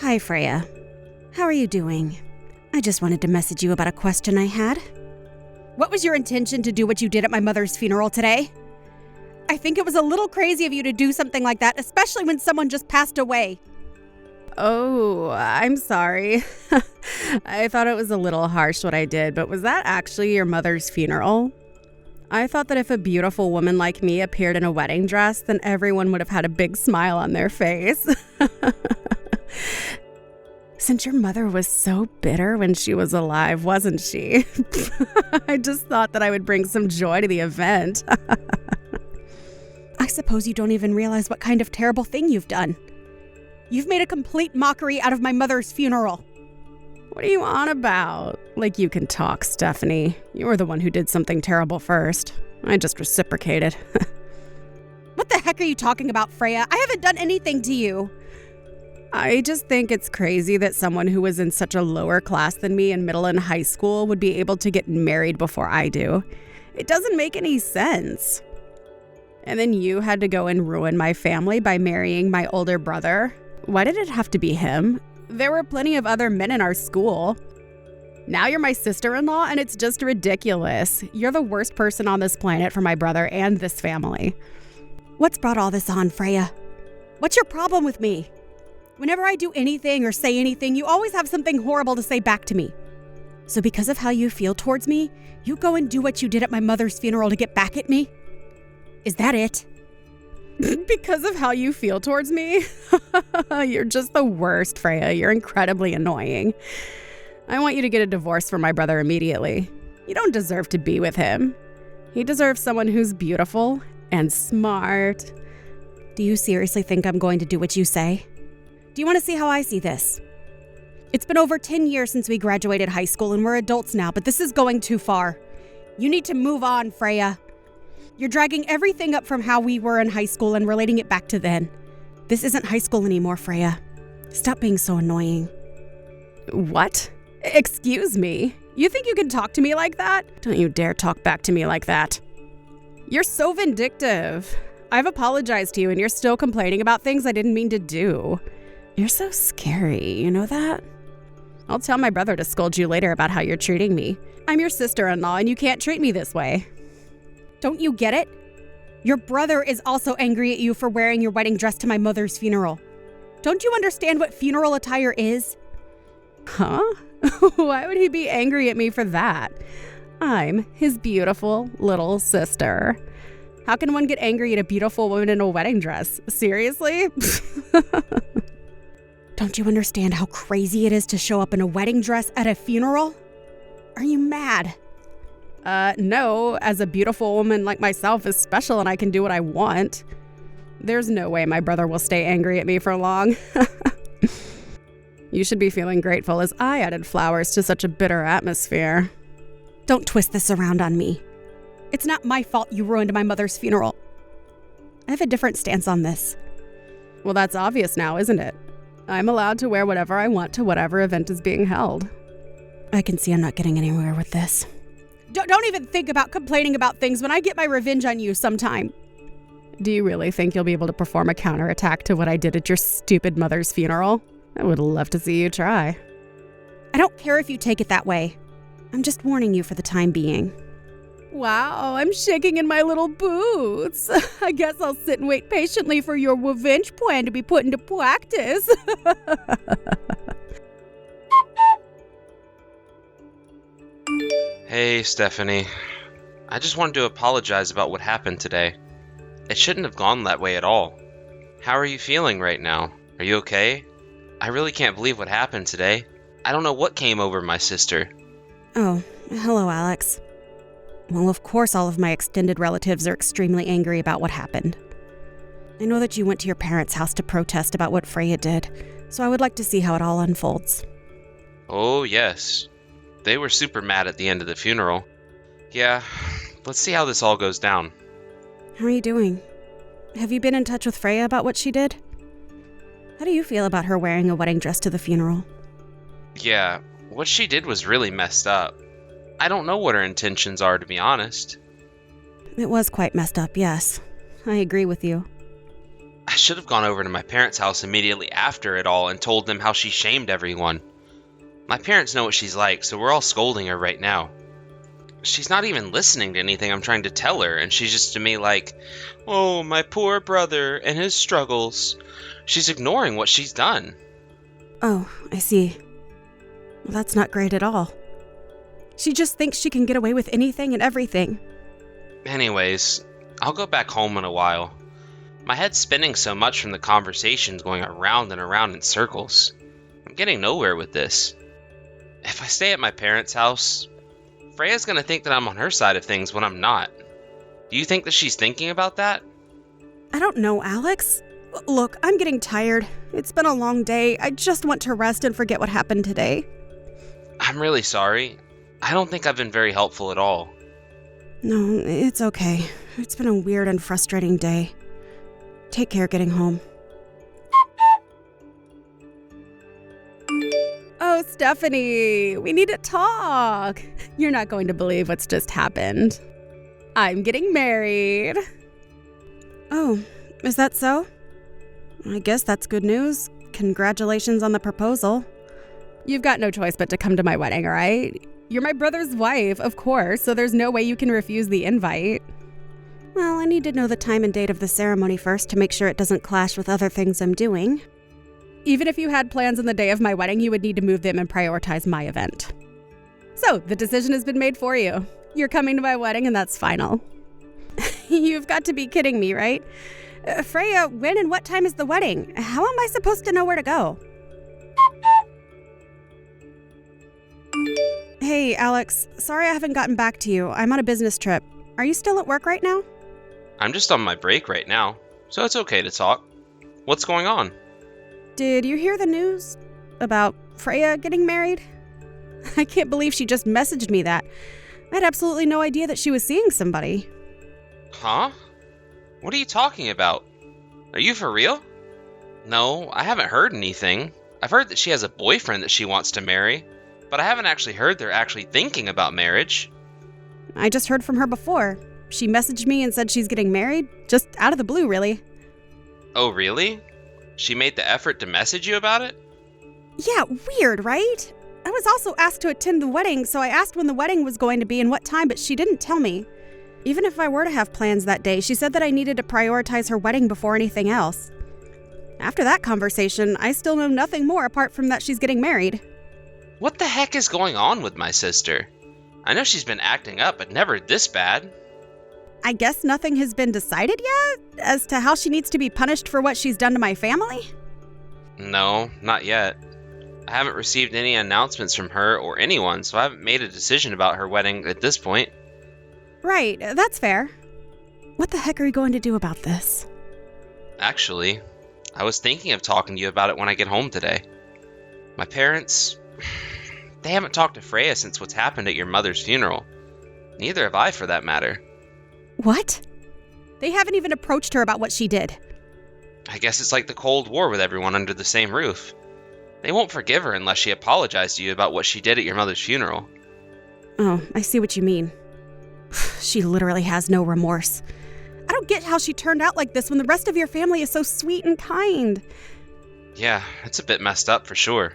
Hi, Freya. How are you doing? I just wanted to message you about a question I had. What was your intention to do what you did at my mother's funeral today? I think it was a little crazy of you to do something like that, especially when someone just passed away. Oh, I'm sorry. I thought it was a little harsh what I did, but was that actually your mother's funeral? I thought that if a beautiful woman like me appeared in a wedding dress, then everyone would have had a big smile on their face. Since your mother was so bitter when she was alive, wasn't she? I just thought that I would bring some joy to the event. I suppose you don't even realize what kind of terrible thing you've done. You've made a complete mockery out of my mother's funeral. What are you on about? Like you can talk, Stephanie. You were the one who did something terrible first. I just reciprocated. What the heck are you talking about, Freya? I haven't done anything to you. I just think it's crazy that someone who was in such a lower class than me in middle and high school would be able to get married before I do. It doesn't make any sense. And then you had to go and ruin my family by marrying my older brother. Why did it have to be him? There were plenty of other men in our school. Now you're my sister-in-law, and it's just ridiculous. You're the worst person on this planet for my brother and this family. What's brought all this on, Freya? What's your problem with me? Whenever I do anything or say anything, you always have something horrible to say back to me. So because of how you feel towards me, you go and do what you did at my mother's funeral to get back at me? Is that it? Because of how you feel towards me? You're just the worst, Freya. You're incredibly annoying. I want you to get a divorce from my brother immediately. You don't deserve to be with him. He deserves someone who's beautiful and smart. Do you seriously think I'm going to do what you say? Do you want to see how I see this? It's been over 10 years since we graduated high school and we're adults now, but this is going too far. You need to move on, Freya. You're dragging everything up from how we were in high school and relating it back to then. This isn't high school anymore, Freya. Stop being so annoying. What? Excuse me? You think you can talk to me like that? Don't you dare talk back to me like that. You're so vindictive. I've apologized to you and you're still complaining about things I didn't mean to do. You're so scary, you know that? I'll tell my brother to scold you later about how you're treating me. I'm your sister-in-law and you can't treat me this way. Don't you get it? Your brother is also angry at you for wearing your wedding dress to my mother's funeral. Don't you understand what funeral attire is? Huh? Why would he be angry at me for that? I'm his beautiful little sister. How can one get angry at a beautiful woman in a wedding dress? Seriously? Don't you understand how crazy it is to show up in a wedding dress at a funeral? Are you mad? No, as a beautiful woman like myself is special and I can do what I want. There's no way my brother will stay angry at me for long. You should be feeling grateful as I added flowers to such a bitter atmosphere. Don't twist this around on me. It's not my fault you ruined my mother's funeral. I have a different stance on this. Well, that's obvious now, isn't it? I'm allowed to wear whatever I want to whatever event is being held. I can see I'm not getting anywhere with this. Don't even think about complaining about things when I get my revenge on you sometime. Do you really think you'll be able to perform a counterattack to what I did at your stupid mother's funeral? I would love to see you try. I don't care if you take it that way. I'm just warning you for the time being. Wow, I'm shaking in my little boots. I guess I'll sit and wait patiently for your revenge plan to be put into practice. Hey, Stephanie. I just wanted to apologize about what happened today. It shouldn't have gone that way at all. How are you feeling right now? Are you okay? I really can't believe what happened today. I don't know what came over my sister. Oh, hello, Alex. Well, of course all of my extended relatives are extremely angry about what happened. I know that you went to your parents' house to protest about what Freya did, so I would like to see how it all unfolds. Oh, yes. They were super mad at the end of the funeral. Yeah, let's see how this all goes down. How are you doing? Have you been in touch with Freya about what she did? How do you feel about her wearing a wedding dress to the funeral? Yeah, what she did was really messed up. I don't know what her intentions are, to be honest. It was quite messed up, yes. I agree with you. I should have gone over to my parents' house immediately after it all and told them how she shamed everyone. My parents know what she's like, so we're all scolding her right now. She's not even listening to anything I'm trying to tell her, and she's just to me like, oh, my poor brother and his struggles. She's ignoring what she's done. Oh, I see. Well, that's not great at all. She just thinks she can get away with anything and everything. Anyways, I'll go back home in a while. My head's spinning so much from the conversations going around and around in circles. I'm getting nowhere with this. If I stay at my parents' house, Freya's gonna think that I'm on her side of things when I'm not. Do you think that she's thinking about that? I don't know, Alex. Look, I'm getting tired. It's been a long day. I just want to rest and forget what happened today. I'm really sorry. I don't think I've been very helpful at all. No, it's okay. It's been a weird and frustrating day. Take care getting home. Oh, Stephanie, we need to talk. You're not going to believe what's just happened. I'm getting married. Oh, is that so? I guess that's good news. Congratulations on the proposal. You've got no choice but to come to my wedding, all right? You're my brother's wife, of course, so there's no way you can refuse the invite. Well, I need to know the time and date of the ceremony first to make sure it doesn't clash with other things I'm doing. Even if you had plans on the day of my wedding, you would need to move them and prioritize my event. So, the decision has been made for you. You're coming to my wedding and that's final. You've got to be kidding me, right? Freya, when and what time is the wedding? How am I supposed to know where to go? Hey, Alex. Sorry I haven't gotten back to you. I'm on a business trip. Are you still at work right now? I'm just on my break right now, so it's okay to talk. What's going on? Did you hear the news about Freya getting married? I can't believe she just messaged me that. I had absolutely no idea that she was seeing somebody. Huh? What are you talking about? Are you for real? No, I haven't heard anything. I've heard that she has a boyfriend that she wants to marry, but I haven't actually heard they're actually thinking about marriage. I just heard from her before. She messaged me and said she's getting married, just out of the blue, really. Oh, really? She made the effort to message you about it? Yeah, weird, right? I was also asked to attend the wedding, so I asked when the wedding was going to be and what time, but she didn't tell me. Even if I were to have plans that day, she said that I needed to prioritize her wedding before anything else. After that conversation, I still know nothing more apart from that she's getting married. What the heck is going on with my sister? I know she's been acting up, but never this bad. I guess nothing has been decided yet as to how she needs to be punished for what she's done to my family? No, not yet. I haven't received any announcements from her or anyone, so I haven't made a decision about her wedding at this point. Right, that's fair. What the heck are you going to do about this? Actually, I was thinking of talking to you about it when I get home today. My parents, they haven't talked to Freya since what's happened at your mother's funeral. Neither have I, for that matter. What? They haven't even approached her about what she did. I guess it's like the Cold War with everyone under the same roof. They won't forgive her unless she apologized to you about what she did at your mother's funeral. Oh, I see what you mean. She literally has no remorse. I don't get how she turned out like this when the rest of your family is so sweet and kind. Yeah, it's a bit messed up for sure.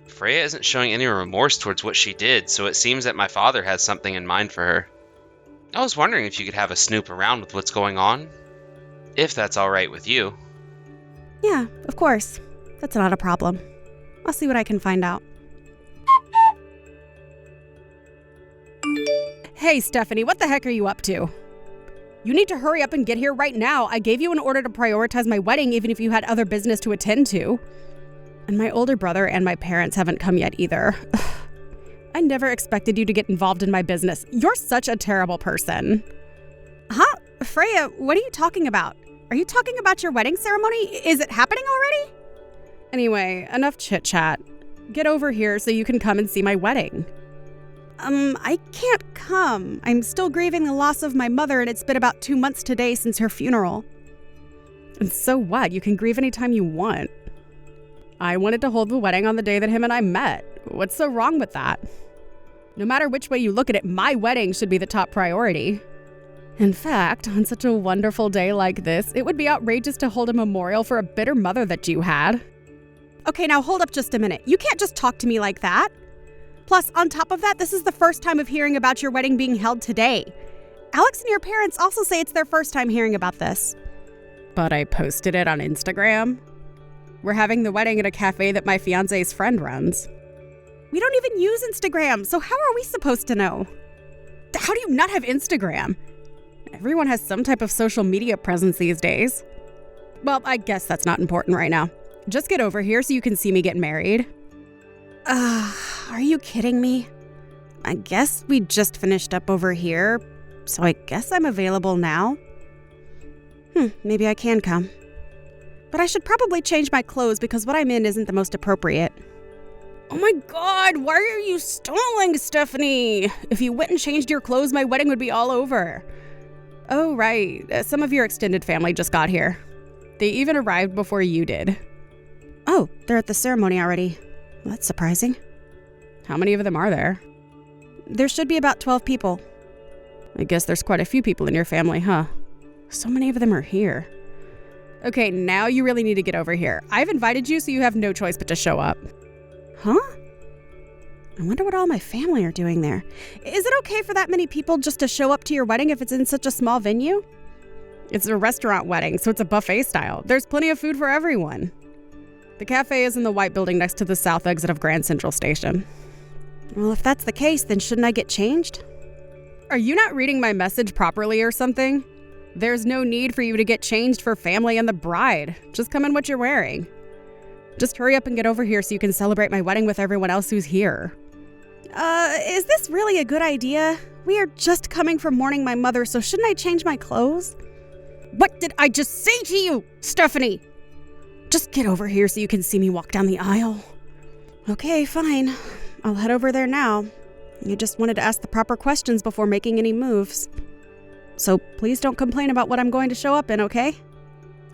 Freya isn't showing any remorse towards what she did, so it seems that my father has something in mind for her. I was wondering if you could have a snoop around with what's going on. If that's alright with you. Yeah, of course. That's not a problem. I'll see what I can find out. Hey, Stephanie, what the heck are you up to? You need to hurry up and get here right now. I gave you an order to prioritize my wedding even if you had other business to attend to. And my older brother and my parents haven't come yet either. I never expected you to get involved in my business. You're such a terrible person. Huh? Freya, what are you talking about? Are you talking about your wedding ceremony? Is it happening already? Anyway, enough chit-chat. Get over here so you can come and see my wedding. I can't come. I'm still grieving the loss of my mother, and it's been about 2 months today since her funeral. And so what? You can grieve anytime you want. I wanted to hold the wedding on the day that him and I met. What's so wrong with that? No matter which way you look at it, my wedding should be the top priority. In fact, on such a wonderful day like this, it would be outrageous to hold a memorial for a bitter mother that you had. Okay, now hold up just a minute. You can't just talk to me like that. Plus, on top of that, this is the first time of hearing about your wedding being held today. Alex and your parents also say it's their first time hearing about this. But I posted it on Instagram. We're having the wedding at a cafe that my fiancé's friend runs. We don't even use Instagram, so how are we supposed to know? How do you not have Instagram? Everyone has some type of social media presence these days. Well, I guess that's not important right now. Just get over here so you can see me get married. Are you kidding me? I guess we just finished up over here, so I guess I'm available now. Maybe I can come. But I should probably change my clothes because what I'm in isn't the most appropriate. Oh my God, why are you stalling, Stephanie? If you went and changed your clothes, my wedding would be all over. Oh, right. Some of your extended family just got here. They even arrived before you did. Oh, they're at the ceremony already. Well, that's surprising. How many of them are there? There should be about 12 people. I guess there's quite a few people in your family, huh? So many of them are here. Okay, now you really need to get over here. I've invited you, so you have no choice but to show up. Huh? I wonder what all my family are doing there. Is it okay for that many people just to show up to your wedding if it's in such a small venue? It's a restaurant wedding, so it's a buffet style. There's plenty of food for everyone. The cafe is in the white building next to the south exit of Grand Central Station. Well, if that's the case, then shouldn't I get changed? Are you not reading my message properly or something? There's no need for you to get changed for family and the bride. Just come in what you're wearing. Just hurry up and get over here so you can celebrate my wedding with everyone else who's here. Is this really a good idea? We are just coming from mourning my mother, so shouldn't I change my clothes? What did I just say to you, Stephanie? Just get over here so you can see me walk down the aisle. Okay, fine. I'll head over there now. You just wanted to ask the proper questions before making any moves. So please don't complain about what I'm going to show up in, okay?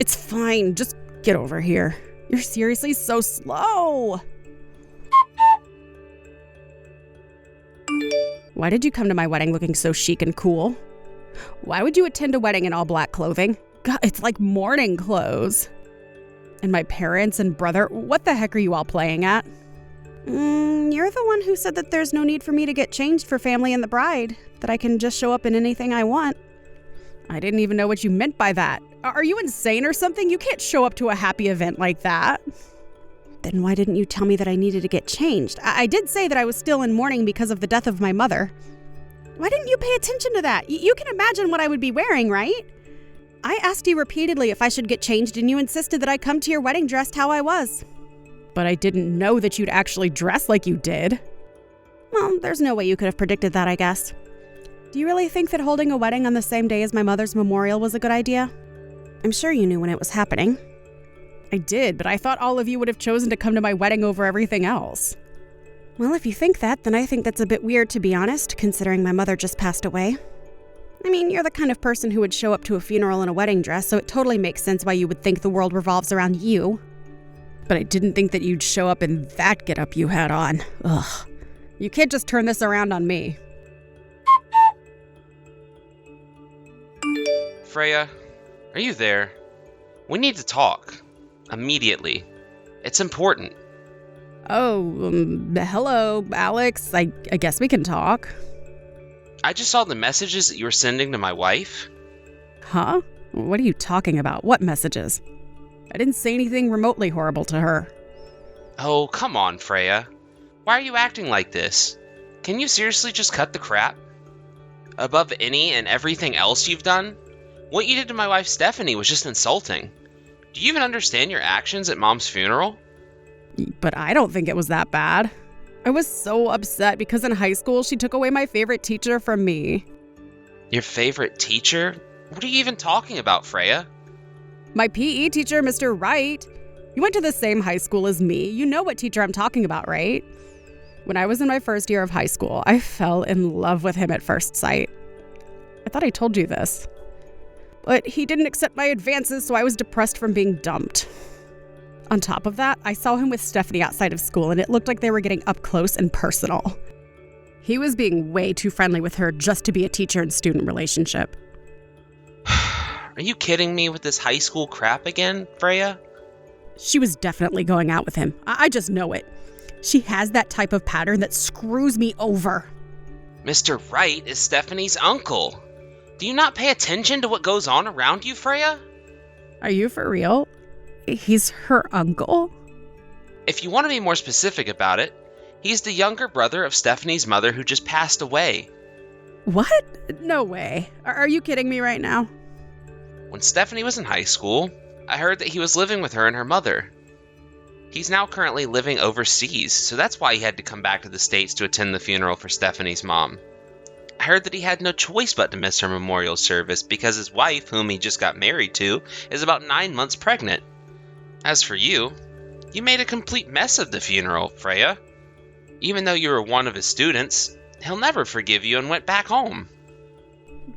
It's fine. Just get over here. You're seriously so slow. Why did you come to my wedding looking so chic and cool? Why would you attend a wedding in all black clothing? God, it's like mourning clothes. And my parents and brother, what the heck are you all playing at? You're the one who said that there's no need for me to get changed for family and the bride, that I can just show up in anything I want. I didn't even know what you meant by that. Are you insane or something? You can't show up to a happy event like that. Then why didn't you tell me that I needed to get changed? I did say that I was still in mourning because of the death of my mother. Why didn't you pay attention to that? You can imagine what I would be wearing, right? I asked you repeatedly if I should get changed, and you insisted that I come to your wedding dressed how I was. But I didn't know that you'd actually dress like you did. Well, there's no way you could have predicted that, I guess. Do you really think that holding a wedding on the same day as my mother's memorial was a good idea? I'm sure you knew when it was happening. I did, but I thought all of you would have chosen to come to my wedding over everything else. Well, if you think that, then I think that's a bit weird, to be honest, considering my mother just passed away. I mean, you're the kind of person who would show up to a funeral in a wedding dress, so it totally makes sense why you would think the world revolves around you. But I didn't think that you'd show up in that getup you had on. Ugh. You can't just turn this around on me. Freya, are you there? We need to talk. Immediately. It's important. Oh, hello, Alex. I guess we can talk. I just saw the messages that you were sending to my wife. Huh? What are you talking about? What messages? I didn't say anything remotely horrible to her. Oh, come on, Freya. Why are you acting like this? Can you seriously just cut the crap? Above any and everything else you've done? What you did to my wife Stephanie was just insulting. Do you even understand your actions at Mom's funeral? But I don't think it was that bad. I was so upset because in high school she took away my favorite teacher from me. Your favorite teacher? What are you even talking about, Freya? My PE teacher, Mr. Wright. You went to the same high school as me. You know what teacher I'm talking about, right? When I was in my first year of high school, I fell in love with him at first sight. I thought I told you this. But he didn't accept my advances, so I was depressed from being dumped. On top of that, I saw him with Stephanie outside of school, and it looked like they were getting up close and personal. He was being way too friendly with her just to be a teacher and student relationship. Are you kidding me with this high school crap again, Freya? She was definitely going out with him. I just know it. She has that type of pattern that screws me over. Mr. Wright is Stephanie's uncle. Do you not pay attention to what goes on around you, Freya? Are you for real? He's her uncle? If you want to be more specific about it, he's the younger brother of Stephanie's mother who just passed away. What? No way. Are you kidding me right now? When Stephanie was in high school, I heard that he was living with her and her mother. He's now currently living overseas, so that's why he had to come back to the States to attend the funeral for Stephanie's mom. I heard that he had no choice but to miss her memorial service because his wife, whom he just got married to, is about 9 months pregnant. As for you, you made a complete mess of the funeral, Freya. Even though you were one of his students, he'll never forgive you and went back home.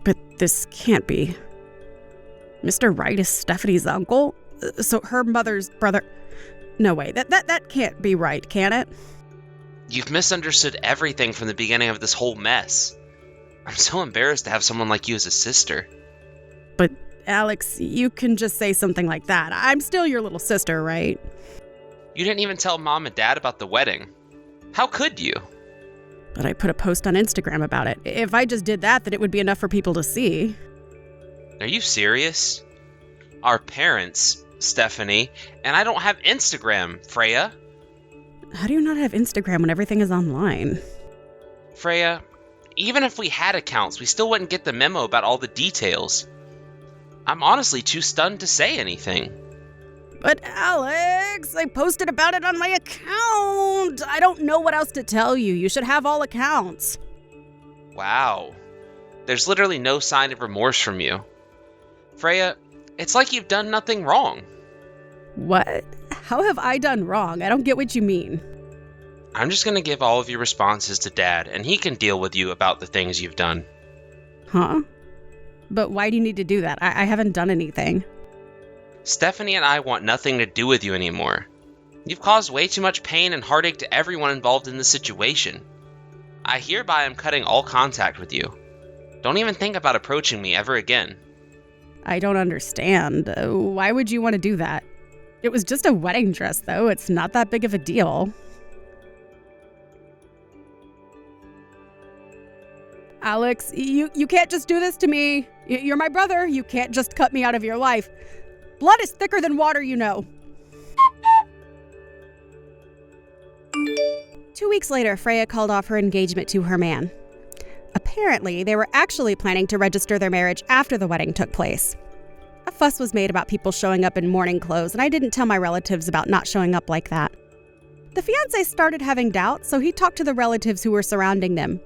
But this can't be. Mr. Wright is Stephanie's uncle? So her mother's brother... No way, that can't be right, can it? You've misunderstood everything from the beginning of this whole mess. I'm so embarrassed to have someone like you as a sister. But, Alex, you can just say something like that. I'm still your little sister, right? You didn't even tell Mom and Dad about the wedding. How could you? But I put a post on Instagram about it. If I just did that, then it would be enough for people to see. Are you serious? Our parents, Stephanie, and I don't have Instagram, Freya. How do you not have Instagram when everything is online? Freya, even if we had accounts, we still wouldn't get the memo about all the details. I'm honestly too stunned to say anything. But Alex, I posted about it on my account. I don't know what else to tell you. You should have all accounts. Wow. There's literally no sign of remorse from you. Freya, it's like you've done nothing wrong. What? How have I done wrong? I don't get what you mean. I'm just gonna give all of your responses to Dad, and he can deal with you about the things you've done. Huh? But why do you need to do that? I haven't done anything. Stephanie and I want nothing to do with you anymore. You've caused way too much pain and heartache to everyone involved in the situation. I hereby am cutting all contact with you. Don't even think about approaching me ever again. I don't understand. Why would you want to do that? It was just a wedding dress, though. It's not that big of a deal. Alex, you can't just do this to me. You're my brother. You can't just cut me out of your life. Blood is thicker than water, you know. 2 weeks later, Freya called off her engagement to her man. Apparently, they were actually planning to register their marriage after the wedding took place. A fuss was made about people showing up in mourning clothes, and I didn't tell my relatives about not showing up like that. The fiancé started having doubts, so he talked to the relatives who were surrounding them.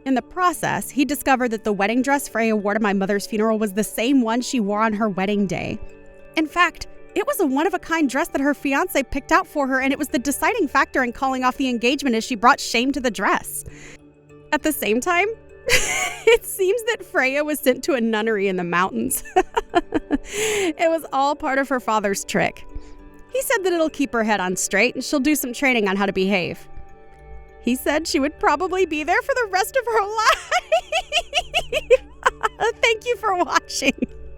In the process, he discovered that the wedding dress Freya wore to my mother's funeral was the same one she wore on her wedding day. In fact, it was a one-of-a-kind dress that her fiancé picked out for her, and it was the deciding factor in calling off the engagement as she brought shame to the dress. At the same time, it seems that Freya was sent to a nunnery in the mountains. It was all part of her father's trick. He said that it'll keep her head on straight and she'll do some training on how to behave. He said she would probably be there for the rest of her life. Thank you for watching.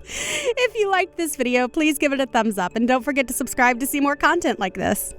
If you liked this video, please give it a thumbs up and don't forget to subscribe to see more content like this.